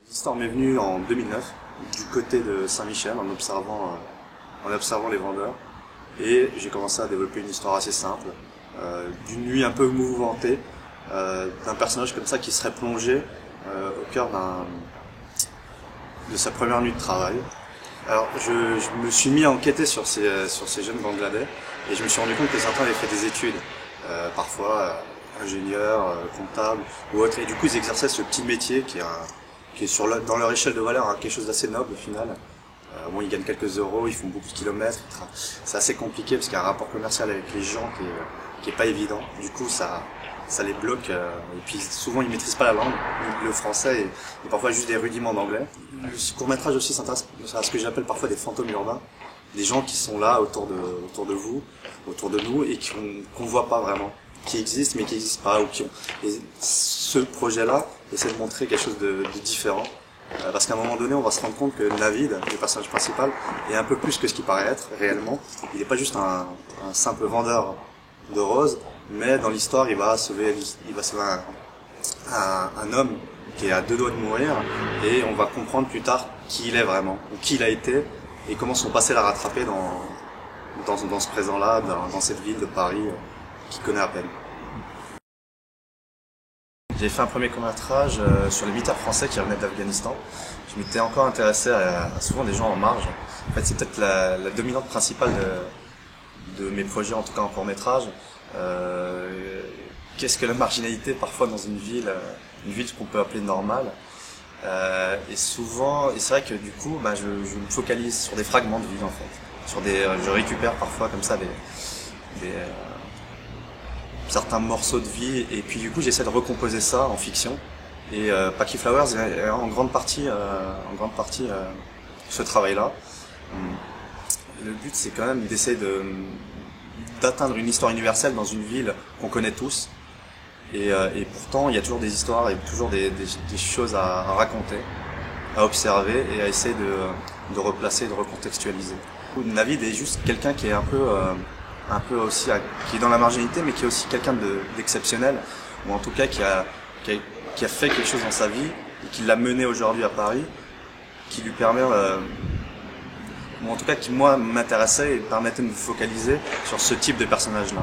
L'histoire m'est venue en 2009, du côté de Saint-Michel, en observant les vendeurs. Et j'ai commencé à développer une histoire assez simple, d'une nuit un peu mouvementée, d'un personnage comme ça qui serait plongé au cœur de sa première nuit de travail. Alors je me suis mis à enquêter sur ces jeunes Bangladais et je me suis rendu compte que certains avaient fait des études, parfois ingénieurs, comptables ou autres. Et du coup ils exerçaient ce petit métier qui est dans leur échelle de valeur quelque chose d'assez noble au final. Bon, ils gagnent quelques euros, ils font beaucoup de kilomètres. C'est assez compliqué parce qu'il y a un rapport commercial avec les gens qui est pas évident. Du coup, ça les bloque. Et puis souvent, ils maîtrisent pas la langue, le français et parfois juste des rudiments d'anglais. Le court-métrage aussi s'intéresse à ce que j'appelle parfois des fantômes urbains. Des gens qui sont là autour de vous, autour de nous et qu'on voit pas vraiment, qui existent mais qui n'existent pas ou qui ont. Et ce projet-là essaie de montrer quelque chose de différent. Parce qu'à un moment donné, on va se rendre compte que Navid, le personnage principal, est un peu plus que ce qu'il paraît être réellement. Il n'est pas juste un simple vendeur de roses, mais dans l'histoire, il va sauver un homme qui est à deux doigts de mourir, et on va comprendre plus tard qui il est vraiment, ou qui il a été, et comment son passé l'a rattrapé dans ce présent-là, dans cette ville de Paris qu'il connaît à peine. J'ai fait un premier court-métrage sur les militaires français qui revenaient d'Afghanistan. Je m'étais encore intéressé à souvent des gens en marge. En fait, c'est peut-être la dominante principale de mes projets, en tout cas en court-métrage. Qu'est-ce que la marginalité parfois dans une ville qu'on peut appeler normale. Et souvent, et c'est vrai que du coup, je me focalise sur des fragments de ville en fait. Je récupère parfois comme ça certains morceaux de vie et puis du coup j'essaie de recomposer ça en fiction et Packy Flowers est en grande partie ce travail-là. Le but c'est quand même d'essayer d'atteindre une histoire universelle dans une ville qu'on connaît tous et pourtant il y a toujours des histoires et toujours des choses à raconter, à observer et à essayer de replacer, de recontextualiser. Navid est juste quelqu'un qui est un peu aussi qui est dans la marginalité mais qui est aussi quelqu'un d'exceptionnel ou en tout cas qui a fait quelque chose dans sa vie et qui l'a mené aujourd'hui à Paris, qui lui permet ou en tout cas qui moi m'intéressait et permettait de me focaliser sur ce type de personnage là.